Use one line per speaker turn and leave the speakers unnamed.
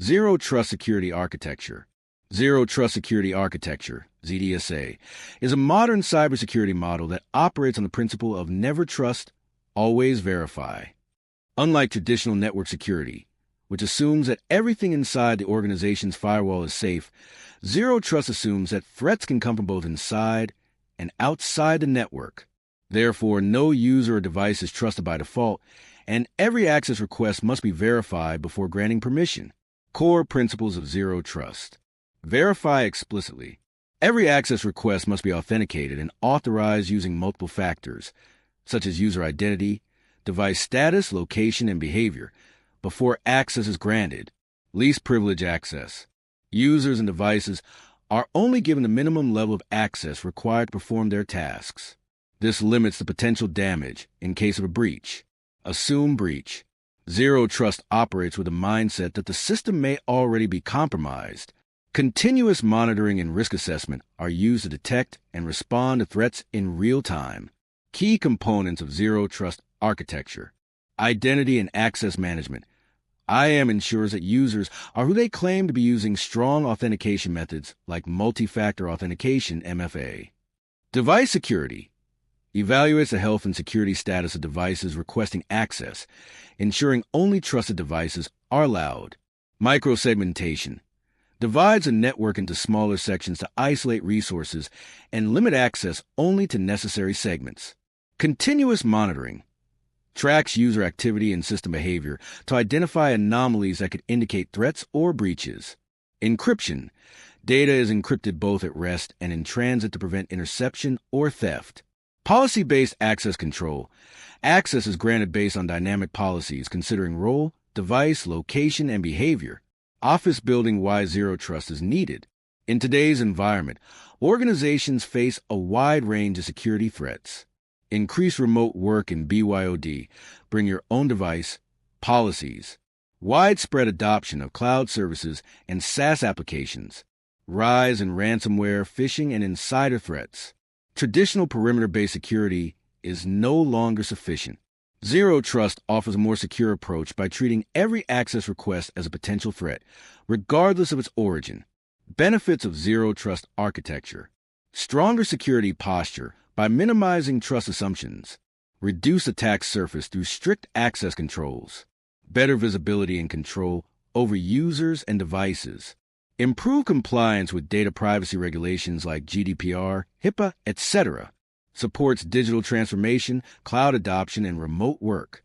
Zero Trust Security Architecture. Zero Trust Security Architecture, ZTSA, is a modern cybersecurity model that operates on the principle of never trust, always verify. Unlike traditional network security, which assumes that everything inside the organization's firewall is safe, Zero Trust assumes that threats can come from both inside and outside the network. Therefore, no user or device is trusted by default, and every access request must be verified before granting permission. Core principles of Zero Trust. Verify explicitly. Every access request must be authenticated and authorized using multiple factors, such as user identity, device status, location, and behavior, before access is granted. Least privilege access. Users and devices are only given the minimum level of access required to perform their tasks. This limits the potential damage in case of a breach. Assume breach. Zero Trust operates with a mindset that the system may already be compromised. Continuous monitoring and risk assessment are used to detect and respond to threats in real time. Key components of Zero Trust architecture. Identity and access management. IAM ensures that users are who they claim to be using strong authentication methods like multi-factor authentication, MFA. Device security. Evaluates the health and security status of devices requesting access, ensuring only trusted devices are allowed. Micro-segmentation. Divides a network into smaller sections to isolate resources and limit access only to necessary segments. Continuous monitoring. Tracks user activity and system behavior to identify anomalies that could indicate threats or breaches. Encryption. Data is encrypted both at rest and in transit to prevent interception or theft. Policy-based access control. Access is granted based on dynamic policies considering role, device, location, and behavior. Office building-wide Zero Trust is needed. In today's environment, organizations face a wide range of security threats. Increase remote work and BYOD, bring your own device, policies. Widespread adoption of cloud services and SaaS applications. Rise in ransomware, phishing, and insider threats. Traditional perimeter-based security is no longer sufficient. Zero Trust offers a more secure approach by treating every access request as a potential threat, regardless of its origin. Benefits of Zero Trust architecture. Stronger security posture by minimizing trust assumptions. Reduce attack surface through strict access controls. Better visibility and control over users and devices. Improve compliance with data privacy regulations like GDPR, HIPAA, etc. Supports digital transformation, cloud adoption, and remote work.